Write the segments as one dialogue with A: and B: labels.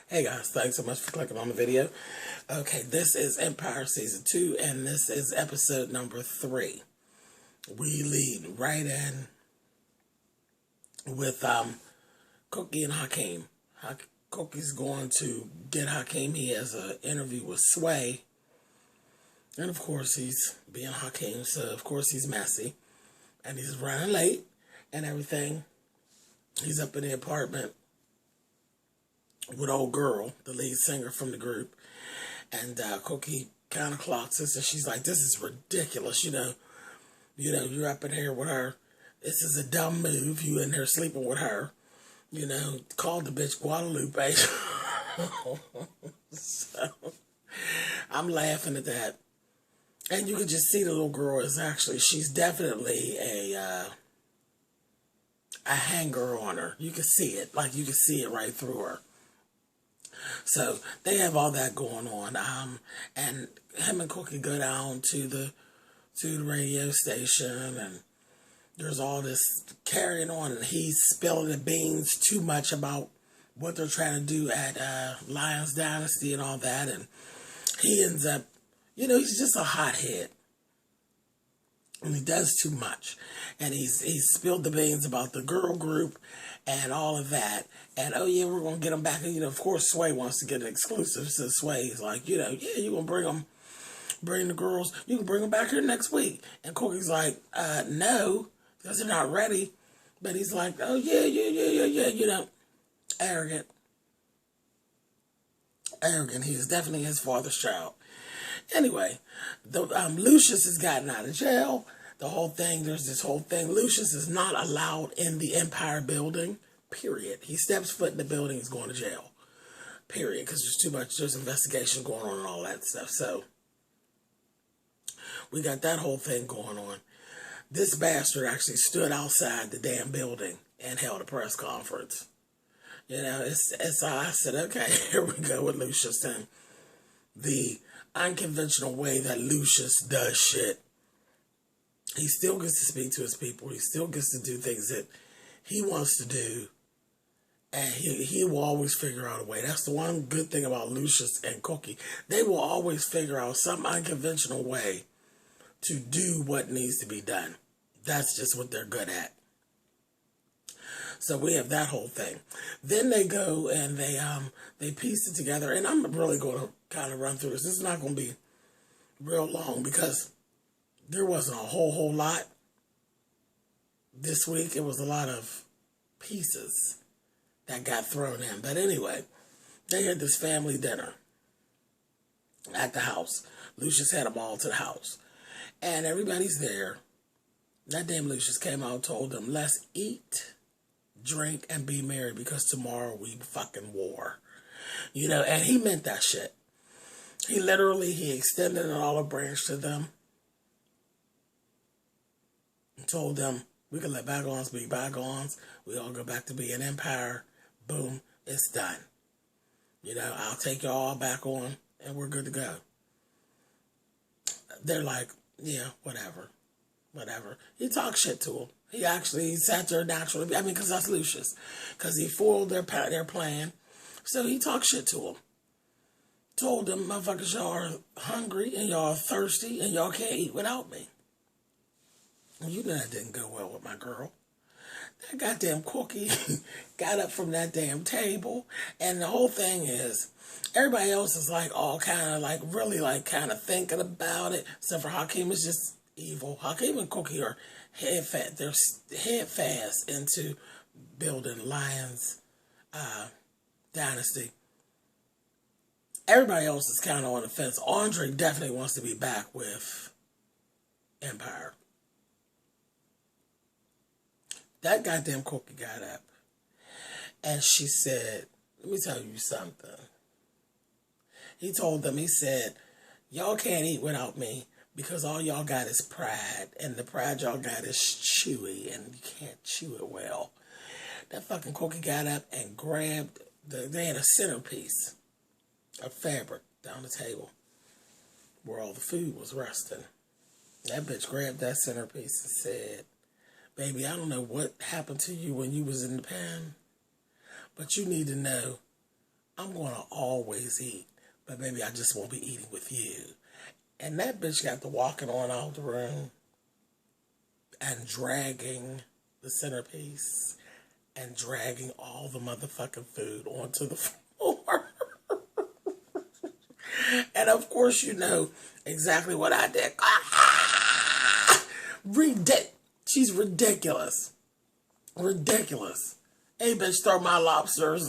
A: Hey guys, thanks so much for clicking on the video. Okay, this is Empire Season 2, and this is episode number 3. We lead right in with Cookie and Hakeem. Cookie's going to get Hakeem. He has an interview with Sway. And of course, he's being Hakeem, so of course he's messy. And he's running late and everything. He's up in the apartment with old girl, the lead singer from the group, and Cookie kind of clocks this, and she's like, "This is ridiculous, you know, you're up in here with her. This is a dumb move. You in here sleeping with her, called the bitch Guadalupe." So I'm laughing at that, and you can just see the little girl is she's definitely a hanger on her. You can see it, like you can see it right through her. So they have all that going on, and him and Cookie go down to the radio station, and there's all this carrying on, and he's spilling the beans too much about what they're trying to do at Lions Dynasty and all that, and he ends up, he's just a hothead, and he does too much, and he's spilled the beans about the girl group and all of that, and oh yeah, we're gonna get them back. And of course, Sway wants to get an exclusive. So Sway's like, yeah, you're gonna bring the girls. You can bring them back here next week. And Cookie's like, no, because they're not ready. But he's like, oh yeah, arrogant. He's definitely his father's child. Anyway, Lucius has gotten out of jail. There's this whole thing. Lucius is not allowed in the Empire building, period. He steps foot in the building, he's going to jail, period, because there's investigation going on and all that stuff. So we got that whole thing going on. This bastard actually stood outside the damn building and held a press conference. I said, okay, here we go with Lucius and the unconventional way that Lucius does shit. He still gets to speak to his people. He still gets to do things that he wants to do. And he will always figure out a way. That's the one good thing about Lucius and Cookie. They will always figure out some unconventional way to do what needs to be done. That's just what they're good at. So we have that whole thing. Then they go and they piece it together. And I'm really going to kind of run through this. This is not going to be real long because there wasn't a whole lot this week. It was a lot of pieces that got thrown in. But anyway, they had this family dinner at the house. Lucius had them all to the house. And everybody's there. That damn Lucius came out and told them, let's eat, drink, and be merry because tomorrow we fucking war. And he meant that shit. He extended an olive branch to them. Told them we can let bygones be bygones. We all go back to being Empire. Boom, it's done. I'll take y'all back on and we're good to go. They're like, yeah, whatever. He talked shit to them. He sat there naturally. Because that's Lucius. Because he foiled their plan. So he talked shit to them. Told them, motherfuckers, y'all are hungry and y'all are thirsty and y'all can't eat without me. You know that didn't go well with my girl. That goddamn Cookie got up from that damn table, and the whole thing is, everybody else is like all kind of like really like kind of thinking about it. Except for Hakeem is just evil. Hakeem and Cookie are they're head fast into building Lions Dynasty. Everybody else is kind of on the fence. Andre definitely wants to be back with Empire. That goddamn Cookie got up and she said, let me tell you something. He told them, he said, y'all can't eat without me because all y'all got is pride, and the pride y'all got is chewy, and you can't chew it well. That fucking Cookie got up and grabbed, they had a centerpiece of fabric down the table where all the food was resting. That bitch grabbed that centerpiece and said, baby, I don't know what happened to you when you was in the pen, but you need to know I'm going to always eat, but maybe I just won't be eating with you. And that bitch got to walking on out the room and dragging the centerpiece and dragging all the motherfucking food onto the floor. And of course, you know exactly what I did. She's ridiculous. Ridiculous. Hey, bitch, throw my lobsters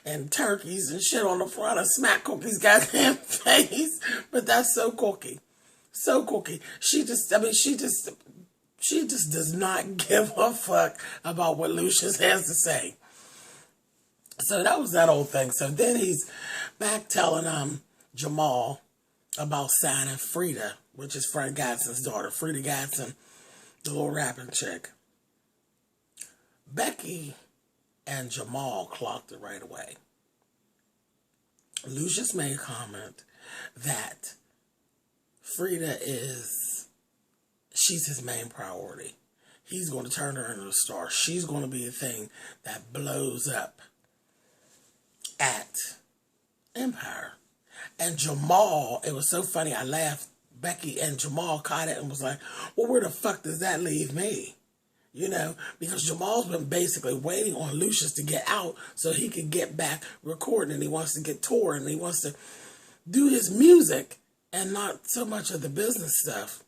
A: and turkeys and shit on the front and smack Cookie's goddamn face. But that's so Cookie. So Cookie. She just does not give a fuck about what Lucius has to say. So that was that old thing. So then he's back telling Jamal about signing Frida, which is Frank Gadsden's daughter. Frida Gadsden, the little rapping chick. Becky and Jamal clocked it right away. Lucius made a comment that Frida she's his main priority. He's going to turn her into a star. She's going to be a thing that blows up at Empire. And Jamal, it was so funny, I laughed. Becky and Jamal caught it and was like, well, where the fuck does that leave me? You know, because Jamal's been basically waiting on Lucius to get out so he can get back recording, and he wants to get touring, and he wants to do his music and not so much of the business stuff.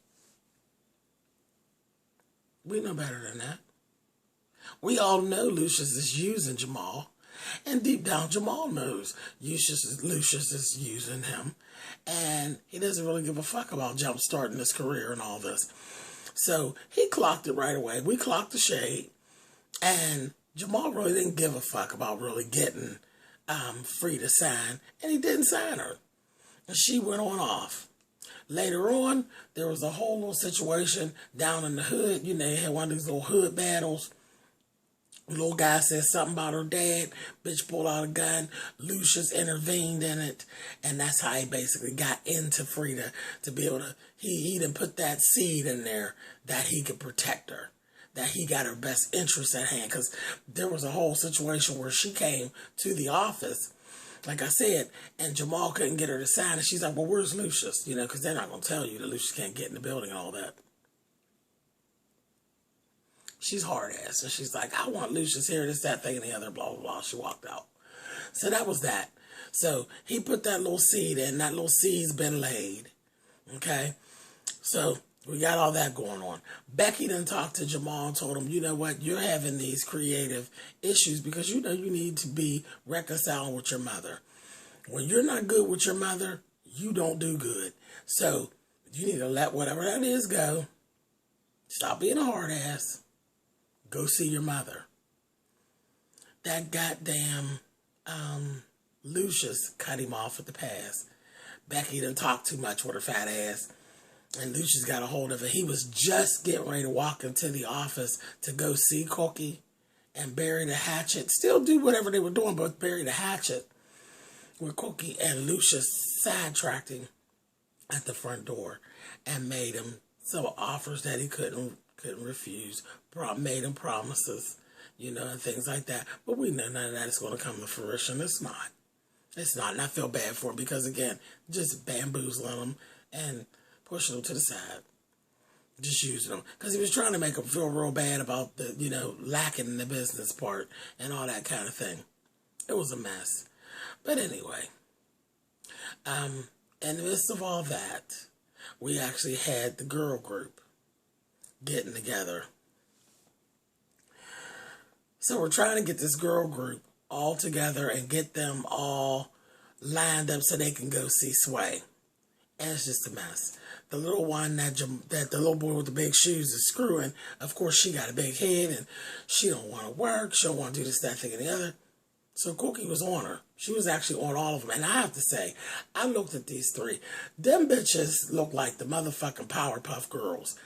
A: We know better than that. We all know Lucius is using Jamal, and deep down Jamal knows Lucius is using him, and he doesn't really give a fuck about jump-starting his career and all this. So he clocked it right away. We clocked the shade. And Jamal really didn't give a fuck about really getting Frida signed. And he didn't sign her. And she went on off. Later on, there was a whole little situation down in the hood. You know, they had one of these little hood battles. Little guy said something about her dad. Bitch pulled out a gun. Lucius intervened in it. And that's how he basically got into Frida to be able to, he done put that seed in there that he could protect her. That he got her best interest at hand. Because there was a whole situation where she came to the office, like I said, and Jamal couldn't get her to sign. And she's like, well, where's Lucius? You know, because they're not going to tell you that Lucius can't get in the building and all that. She's hard ass. And she's like, I want Lucius here, this, that, thing, and the other, blah, blah, blah. She walked out. So that was that. So he put that little seed in. That little seed's been laid. Okay? So we got all that going on. Becky done talked to Jamal and told him, you know what? You're having these creative issues because you know you need to be reconciling with your mother. When you're not good with your mother, you don't do good. So you need to let whatever that is go. Stop being a hard ass. Go see your mother. That goddamn Lucius cut him off at the pass. Becky done talked too much with her fat ass. And Lucius got a hold of it. He was just getting ready to walk into the office to go see Cookie and bury the hatchet. Still do whatever they were doing, but bury the hatchet. With Cookie and Lucius sidetracked him at the front door and made him some offers that he couldn't refuse. Made him promises, you know, and things like that. But we know none of that is going to come to fruition. It's not. It's not. And I feel bad for him because, again, just bamboozling him and pushing him to the side. Just using him. Because he was trying to make him feel real bad about the, you know, lacking in the business part and all that kind of thing. It was a mess. But anyway, in the midst of all that, we actually had the girl group getting together. So we're trying to get this girl group all together and get them all lined up so they can go see Sway. And it's just a mess. The little one that the little boy with the big shoes is screwing, of course she got a big head and she don't want to work. She don't want to do this, that, thing, and the other. So Cookie was on her. She was actually on all of them. And I have to say, I looked at these three. Them bitches look like the motherfucking Powerpuff Girls.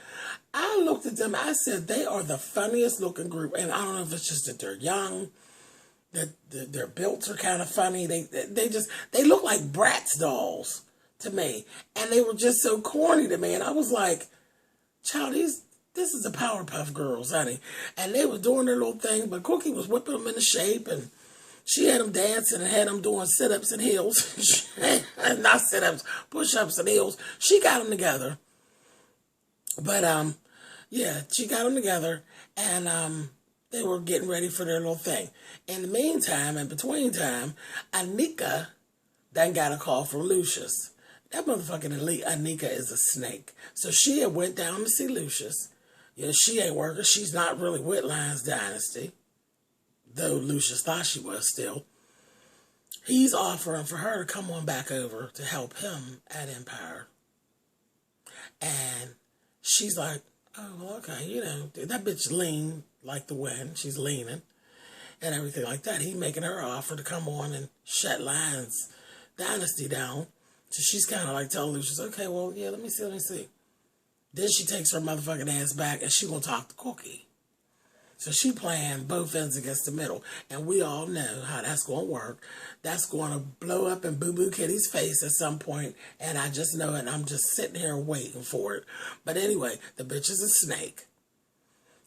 A: I looked at them. I said, they are the funniest looking group. And I don't know if it's just that they're young, that their builds are kind of funny. They look like Bratz dolls to me. And they were just so corny to me. And I was like, child, this is the Powerpuff Girls, honey. And they were doing their little thing. But Cookie was whipping them into shape and She had them dancing and had them doing sit-ups and heels. Not sit-ups, push-ups and heels. She got them together. But, yeah, she got them together, and they were getting ready for their little thing. In the meantime, in between time, Anika then got a call from Lucius. That motherfucking Anika is a snake. So she had went down to see Lucius. You know, she ain't working. She's not really with Lions Dynasty, though Lucius thought she was still. He's offering for her to come on back over to help him at Empire. And she's like, oh, well, okay, you know, that bitch lean like the wind. She's leaning and everything like that. He making her offer to come on and shut Lions Dynasty down. So she's kind of like telling Lucius, okay, well, yeah, let me see. Then she takes her motherfucking ass back and she gonna talk to Cookie. So she playing both ends against the middle. And we all know how that's gonna work. That's gonna blow up in Boo Boo Kitty's face at some point, and I just know it, and I'm just sitting here waiting for it. But anyway, the bitch is a snake.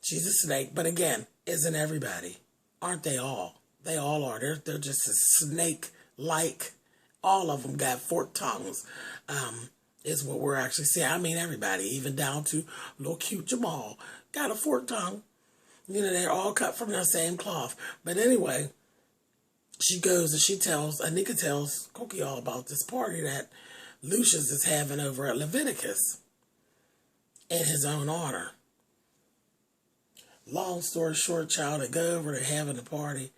A: She's a snake, but again, isn't everybody? Aren't they all? They all are. They're just a snake-like. All of them got forked tongues. Is what we're actually seeing. I mean, everybody, even down to little cute Jamal, got a forked tongue. You know, they're all cut from the same cloth. But anyway, she goes and Anika tells Cookie all about this party that Lucius is having over at Leviticus in his own honor. Long story short, child, they go over, they're having a party.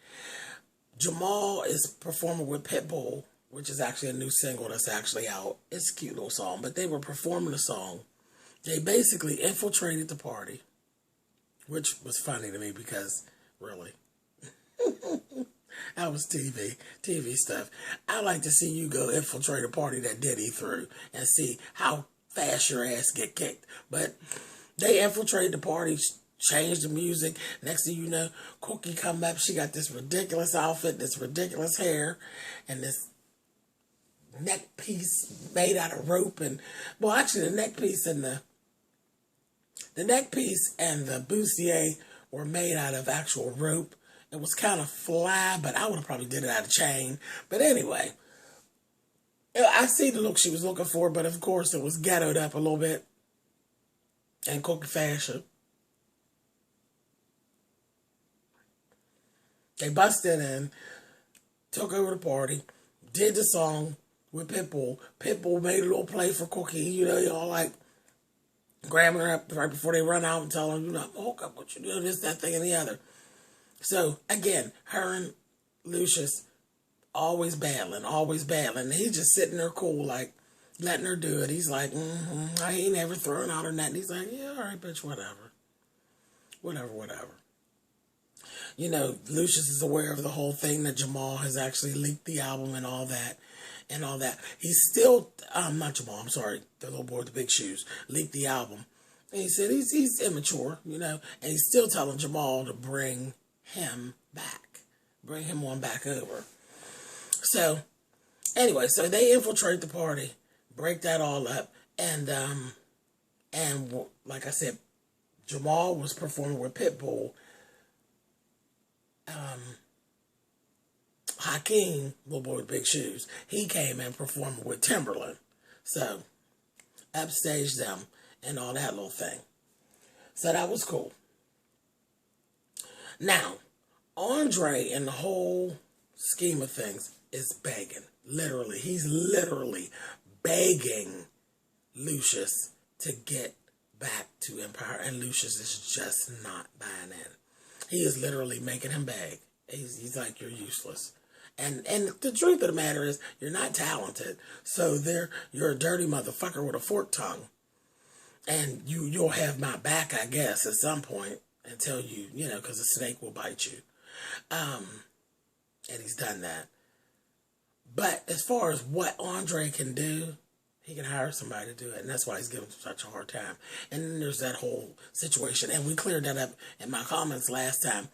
A: Jamal is performing with Pitbull, which is actually a new single that's actually out. It's a cute little song, but they were performing a song. They basically infiltrated the party, which was funny to me because, really, that was TV stuff. I like to see you go infiltrate a party that Diddy threw and see how fast your ass get kicked. But they infiltrated the party, changed the music. Next thing you know, Cookie come up. She got this ridiculous outfit, this ridiculous hair, and this neck piece made out of rope. And, well, actually, the neck piece and the bustier were made out of actual rope. It was kind of fly, but I would have probably did it out of chain. But anyway, I see the look she was looking for, but of course it was ghettoed up a little bit in Cookie fashion. They busted in, took over the party, did the song with Pitbull. Pitbull made a little play for Cookie. You know, y'all like grabbing her up right before they run out and telling her, you know, hook up, what you doing, this, that, thing, and the other. So, again, her and Lucius always battling. And he's just sitting there cool, like, letting her do it. He's like, I ain't never throwing out her net. And he's like, yeah, all right, bitch, whatever. Whatever. You know, Lucius is aware of the whole thing that Jamal has actually leaked the album and all that. He's still, not Jamal, I'm sorry, the little boy with the big shoes, leaked the album. And he said he's immature, you know, and he's still telling Jamal to bring him back. Bring him on back over. So, anyway, so they infiltrate the party, break that all up, and like I said, Jamal was performing with Pitbull. Hakeem, little boy with big shoes, he came and performed with Timberland. So, upstage them and all that little thing. So that was cool. Now, Andre in the whole scheme of things is begging. Literally, he's literally begging Lucius to get back to Empire, and Lucius is just not buying in. He is literally making him beg. He's like, you're useless. And the truth of the matter is, you're not talented. So you're a dirty motherfucker with a forked tongue. And you'll have my back, I guess, at some point until you know, because a snake will bite you. And he's done that. But as far as what Andre can do, he can hire somebody to do it. And that's why he's giving such a hard time. And then there's that whole situation. And we cleared that up in my comments last time.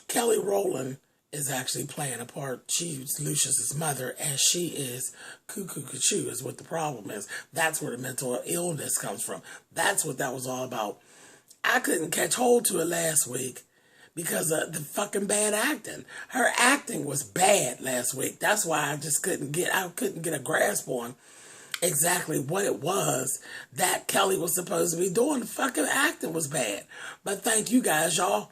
A: Kelly Rowland is actually playing a part. She's Lucius's mother, and she is cuckoo is what the problem is. That's where the mental illness comes from. That's what that was all about. I couldn't catch hold to it last week because of the fucking bad acting. Her acting was bad last week. That's why I just couldn't get a grasp on exactly what it was that Kelly was supposed to be doing. The fucking acting was bad. But thank you guys, y'all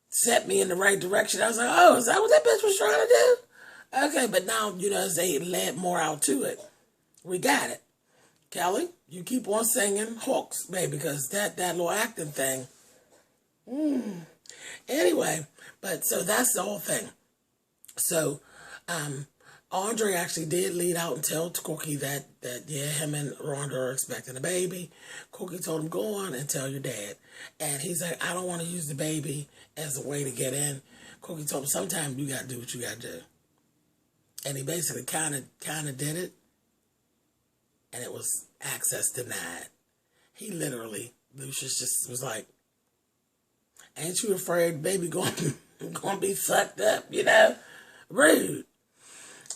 A: set me in the right direction. I was like, oh, is that what that bitch was trying to do? Okay, but now, as they led more out to it, we got it. Kelly, you keep on singing hooks, baby, because that little acting thing. Anyway, but so that's the whole thing. So, Andre actually did lead out and tell Cookie that yeah, him and Rhonda are expecting a baby. Cookie told him, go on and tell your dad. And he's like, I don't want to use the baby as a way to get in. Cookie told him, sometimes you got to do what you got to do. And he basically kind of did it. And it was access denied. He literally, Lucius just was like, ain't you afraid baby going to be fucked up, Rude.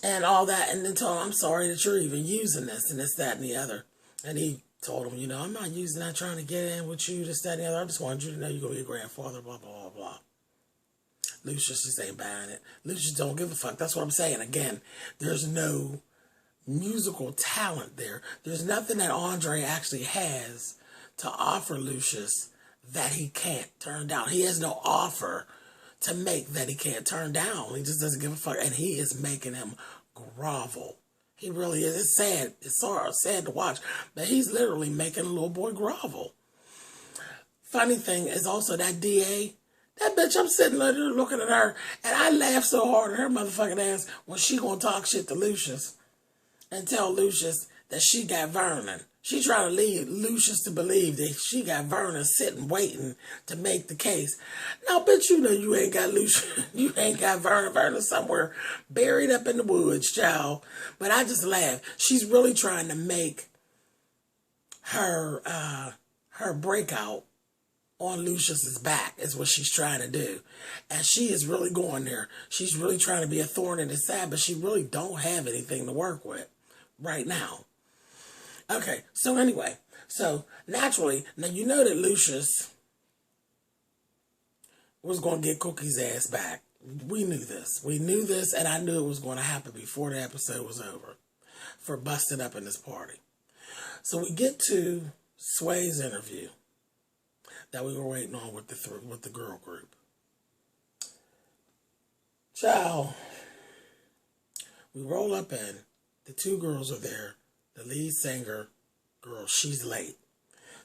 A: And all that, and then told him, I'm sorry that you're even using this, and this, that, and the other. And he told him, I'm not using that, trying to get in with you, this, that, and the other. I just wanted you to know you're going to be a grandfather, blah, blah, blah, blah. Lucius just ain't buying it. Lucius don't give a fuck. That's what I'm saying. Again, there's no musical talent there. There's nothing that Andre actually has to offer Lucius that he can't turn down. He has no offer to make that he can't turn down. He just doesn't give a fuck. And he is making him grovel. He really is. It's sad. It's sad to watch. But he's literally making a little boy grovel. Funny thing is also that DA, that bitch, I'm sitting there looking at her, and I laugh so hard at her motherfucking ass when she gonna talk shit to Lucius and tell Lucius that she got Vernon. She trying to lead Lucius to believe that she got Vernon sitting waiting to make the case. Now, bitch, you ain't got Lucius. You ain't got Vernon. Vernon somewhere buried up in the woods, child. But I just laugh. She's really trying to make her breakout on Lucius's back is what she's trying to do. And she is really going there. She's really trying to be a thorn in his side, but she really don't have anything to work with right now. Okay, so anyway, so naturally, now you know that Lucius was going to get Cookie's ass back. We knew this. We knew this, and I knew it was going to happen before the episode was over for busting up in this party. So we get to Sway's interview that we were waiting on with the girl group. Child, we roll up in, the two girls are there. The lead singer girl, she's late.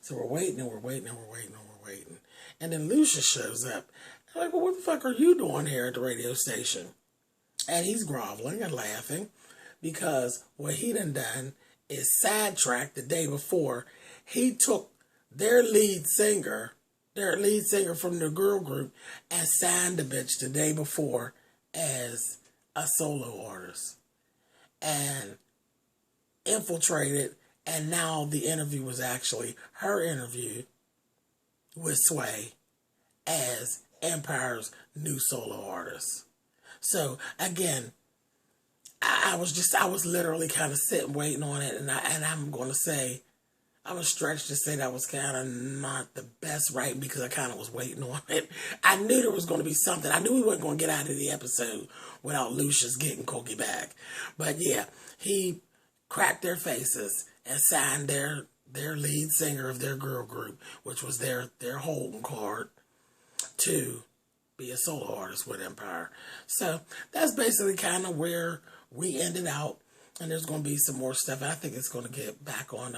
A: So we're waiting and we're waiting and we're waiting and we're waiting. And then Lucius shows up. I'm like, well, what the fuck are you doing here at the radio station? And he's groveling and laughing because what he done is sidetracked the day before. He took their lead singer from the girl group, and signed the bitch the day before as a solo artist. And infiltrated, and now the interview was actually her interview with Sway as Empire's new solo artist. So again, I was literally kind of sitting waiting on it, and I'm going to say I was stretched to say that was kind of not the best writing because I kind of was waiting on it. I knew there was going to be something. I knew we weren't going to get out of the episode without Lucius getting Cookie back. But yeah, he cracked their faces and signed their lead singer of their girl group, which was their holding card, to be a solo artist with Empire. So that's basically kind of where we ended out. And there's going to be some more stuff. I think it's going to get back on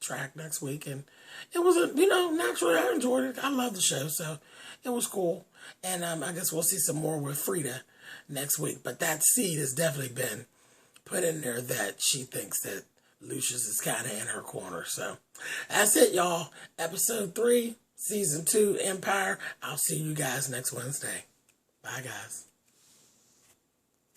A: track next week. And it was, naturally I enjoyed it. I love the show. So it was cool. And I guess we'll see some more with Frida next week. But that seed has definitely been put in there that she thinks that Lucius is kind of in her corner. So that's it, y'all. Episode 3, Season 2, Empire. I'll see you guys next Wednesday. Bye, guys.